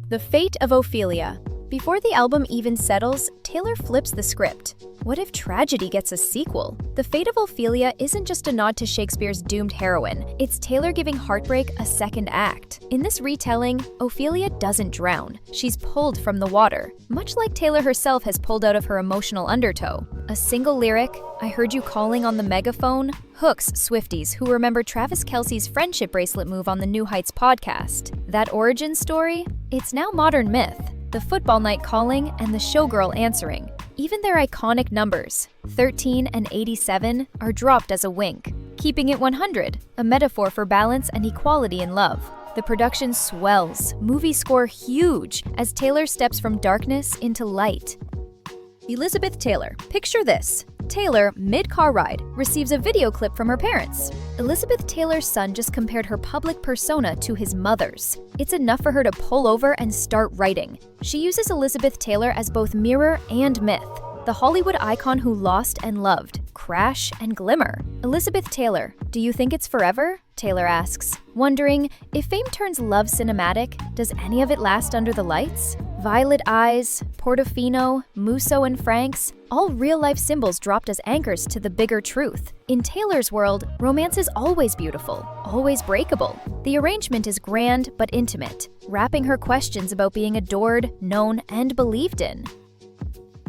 The Fate of Ophelia. Before the album even settles, Taylor flips the script. What if tragedy gets a sequel? The Fate of Ophelia isn't just a nod to Shakespeare's doomed heroine, it's Taylor giving heartbreak a second act. In this retelling, Ophelia doesn't drown. She's pulled from the water, much like Taylor herself has pulled out of her emotional undertow. A single lyric, "I heard you calling on the megaphone," hooks Swifties who remember Travis Kelce's friendship bracelet move on the New Heights podcast. That origin story? It's now modern myth. The football night calling and the showgirl answering. Even their iconic numbers, 13 and 87, are dropped as a wink. Keeping it 100, a metaphor for balance and equality in love. The production swells, movie score huge, as Taylor steps from darkness into light. Elizabeth Taylor. Picture this. Taylor, mid-car ride, receives a video clip from her parents. Elizabeth Taylor's son just compared her public persona to his mother's. It's enough for her to pull over and start writing. She uses Elizabeth Taylor as both mirror and myth, the Hollywood icon who lost and loved, crash and glimmer. Elizabeth Taylor, do you think it's forever? Taylor asks, wondering, if fame turns love cinematic, does any of it last under the lights? Violet eyes, Portofino, Musso and Franks, all real-life symbols dropped as anchors to the bigger truth. In Taylor's world, romance is always beautiful, always breakable. The arrangement is grand but intimate, wrapping her questions about being adored, known, and believed in.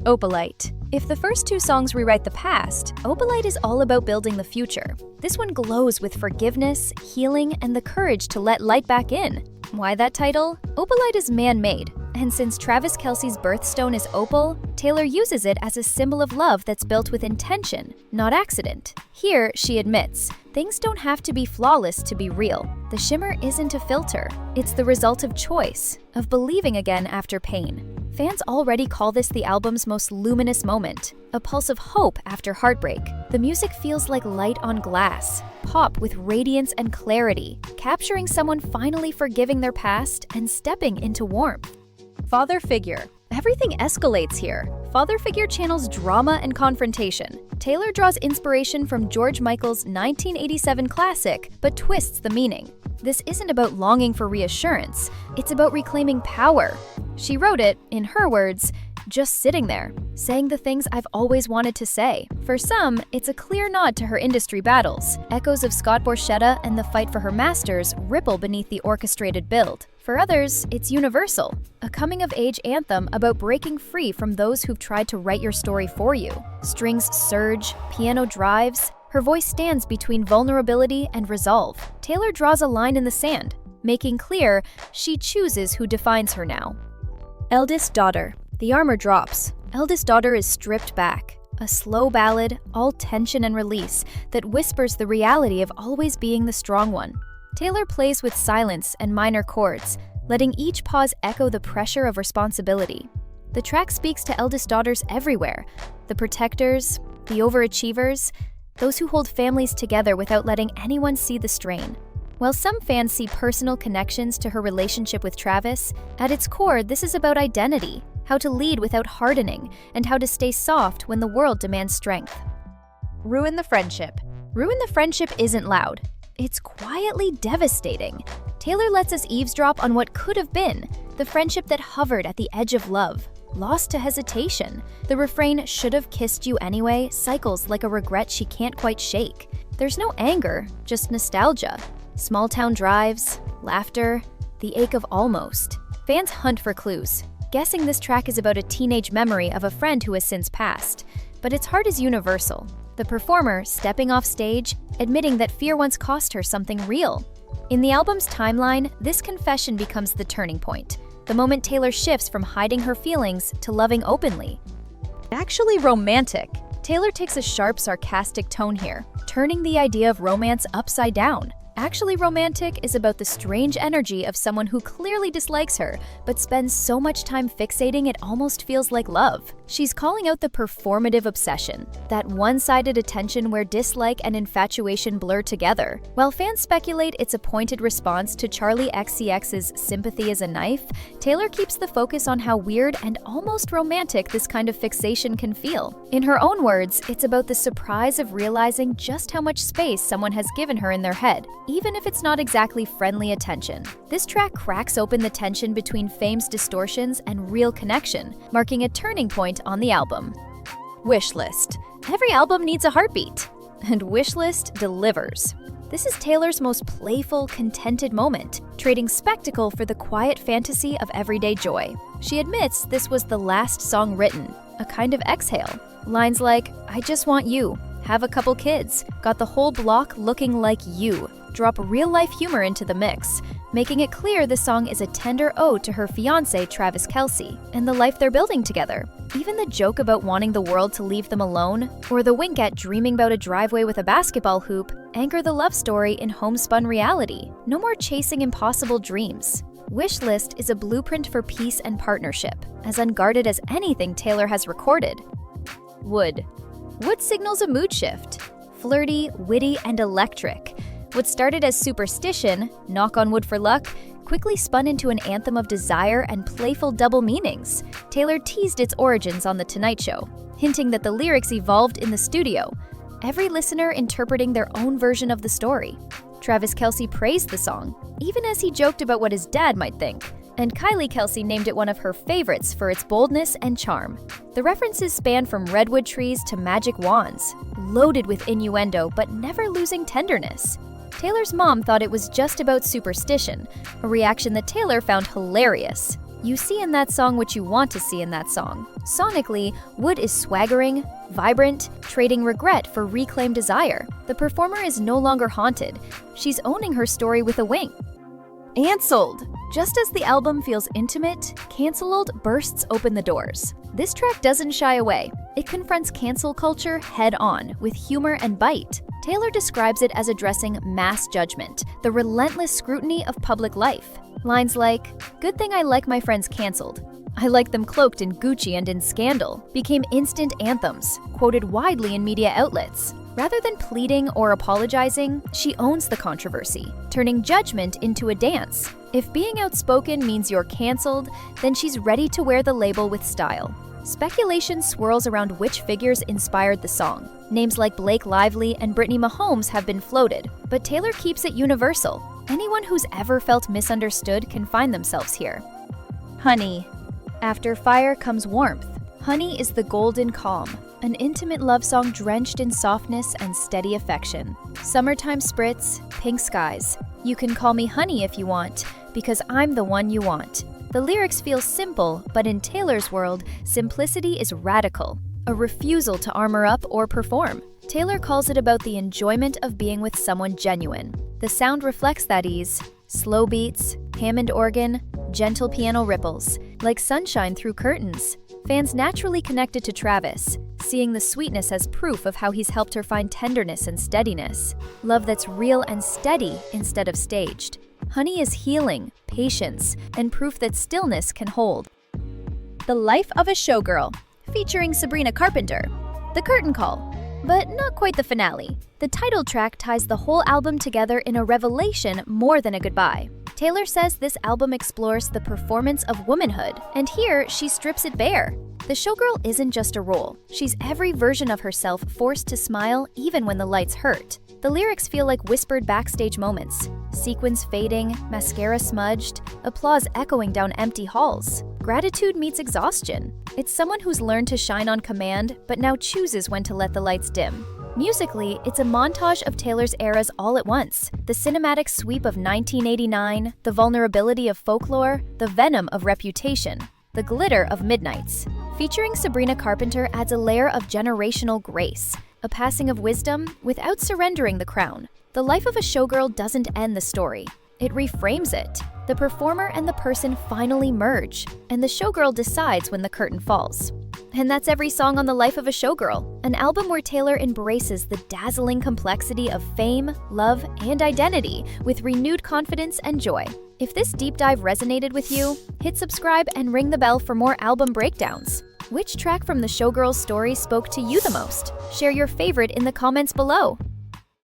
Opalite. If the first two songs rewrite the past, Opalite is all about building the future. This one glows with forgiveness, healing, and the courage to let light back in. Why that title? Opalite is man-made, and since Travis Kelce's birthstone is opal, Taylor uses it as a symbol of love that's built with intention, not accident. Here, she admits, things don't have to be flawless to be real. The shimmer isn't a filter. It's the result of choice, of believing again after pain. Fans already call this the album's most luminous moment, a pulse of hope after heartbreak. The music feels like light on glass, pop with radiance and clarity, capturing someone finally forgiving their past and stepping into warmth. Father figure. Everything escalates here. Father figure channels drama and confrontation. Taylor draws inspiration from George Michael's 1987 classic, but twists the meaning. This isn't about longing for reassurance, it's about reclaiming power. She wrote it, in her words, just sitting there, saying the things I've always wanted to say. For some, it's a clear nod to her industry battles. Echoes of Scott Borchetta and the fight for her masters ripple beneath the orchestrated build. For others, it's universal, a coming-of-age anthem about breaking free from those who've tried to write your story for you. Strings surge, piano drives, her voice stands between vulnerability and resolve. Taylor draws a line in the sand, making clear she chooses who defines her now. Eldest daughter. The armor drops. Eldest daughter is stripped back. A slow ballad, all tension and release, that whispers the reality of always being the strong one. Taylor plays with silence and minor chords, letting each pause echo the pressure of responsibility. The track speaks to eldest daughters everywhere, the protectors, the overachievers, those who hold families together without letting anyone see the strain. While some fans see personal connections to her relationship with Travis, at its core, this is about identity, how to lead without hardening, and how to stay soft when the world demands strength. Ruin the friendship. Ruin the friendship isn't loud. It's quietly devastating. Taylor lets us eavesdrop on what could have been, the friendship that hovered at the edge of love, lost to hesitation. The refrain, "should have kissed you anyway," cycles like a regret she can't quite shake. There's no anger, just nostalgia. Small-town drives, laughter, the ache of almost. Fans hunt for clues, guessing this track is about a teenage memory of a friend who has since passed. But its heart is universal. The performer, stepping off stage, admitting that fear once cost her something real. In the album's timeline, this confession becomes the turning point, the moment Taylor shifts from hiding her feelings to loving openly. Actually romantic. Taylor takes a sharp, sarcastic tone here, turning the idea of romance upside down. Actually Romantic is about the strange energy of someone who clearly dislikes her, but spends so much time fixating it almost feels like love. She's calling out the performative obsession, that one-sided attention where dislike and infatuation blur together. While fans speculate it's a pointed response to Charli XCX's Sympathy is a Knife, Taylor keeps the focus on how weird and almost romantic this kind of fixation can feel. In her own words, it's about the surprise of realizing just how much space someone has given her in their head. even if it's not exactly friendly attention. This track cracks open the tension between fame's distortions and real connection, marking a turning point on the album. Wishlist. Every album needs a heartbeat, and Wishlist delivers. This is Taylor's most playful, contented moment, trading spectacle for the quiet fantasy of everyday joy. She admits this was the last song written, a kind of exhale. Lines like, "I just want you," "have a couple kids," got the whole block looking like you, drop real-life humor into the mix, making it clear the song is a tender ode to her fiancé Travis Kelce and the life they're building together. Even the joke about wanting the world to leave them alone, or the wink at dreaming about a driveway with a basketball hoop, anchor the love story in homespun reality. No more chasing impossible dreams. Wishlist is a blueprint for peace and partnership, as unguarded as anything Taylor has recorded. Wood. Wood signals a mood shift. Flirty, witty, and electric. What started as superstition, knock on wood for luck, quickly spun into an anthem of desire and playful double meanings. Taylor teased its origins on The Tonight Show, hinting that the lyrics evolved in the studio, every listener interpreting their own version of the story. Travis Kelce praised the song, even as he joked about what his dad might think, and Kylie Kelce named it one of her favorites for its boldness and charm. The references span from redwood trees to magic wands, loaded with innuendo but never losing tenderness. Taylor's mom thought it was just about superstition, a reaction that Taylor found hilarious. You see in that song what you want to see in that song. Sonically, Wood is swaggering, vibrant, trading regret for reclaimed desire. The performer is no longer haunted. She's owning her story with a wink. Cancelled. Just as the album feels intimate, Cancelled bursts open the doors. This track doesn't shy away. It confronts cancel culture head-on, with humor and bite. Taylor describes it as addressing mass judgment, the relentless scrutiny of public life. Lines like, "Good thing I like my friends canceled. I like them cloaked in Gucci and in scandal," became instant anthems, quoted widely in media outlets. Rather than pleading or apologizing, she owns the controversy, turning judgment into a dance. If being outspoken means you're canceled, then she's ready to wear the label with style. Speculation swirls around which figures inspired the song. Names like Blake Lively and Brittany Mahomes have been floated, but Taylor keeps it universal. Anyone who's ever felt misunderstood can find themselves here. Honey. After fire comes warmth. Honey is the golden calm, an intimate love song drenched in softness and steady affection. Summertime spritz, pink skies. You can call me honey if you want, because I'm the one you want. The lyrics feel simple, but in Taylor's world, simplicity is radical, a refusal to armor up or perform. Taylor calls it about the enjoyment of being with someone genuine. The sound reflects that ease. Slow beats, Hammond organ, gentle piano ripples, like sunshine through curtains. Fans naturally connected to Travis, seeing the sweetness as proof of how he's helped her find tenderness and steadiness. Love that's real and steady instead of staged. Honey is healing, patience, and proof that stillness can hold. The Life of a Showgirl, featuring Sabrina Carpenter. The curtain call, but not quite the finale. The title track ties the whole album together in a revelation more than a goodbye. Taylor says this album explores the performance of womanhood, and here she strips it bare. The showgirl isn't just a role. She's every version of herself forced to smile even when the lights hurt. The lyrics feel like whispered backstage moments. Sequins fading, mascara smudged, applause echoing down empty halls. Gratitude meets exhaustion. It's someone who's learned to shine on command, but now chooses when to let the lights dim. Musically, it's a montage of Taylor's eras all at once. The cinematic sweep of 1989, the vulnerability of folklore, the venom of Reputation, the glitter of Midnights. Featuring Sabrina Carpenter adds a layer of generational grace, a passing of wisdom without surrendering the crown. The Life of a Showgirl doesn't end the story. It reframes it. The performer and the person finally merge, and the showgirl decides when the curtain falls. And that's every song on The Life of a Showgirl, an album where Taylor embraces the dazzling complexity of fame, love, and identity with renewed confidence and joy. If this deep dive resonated with you, hit subscribe and ring the bell for more album breakdowns. Which track from the Showgirl's story spoke to you the most? Share your favorite in the comments below.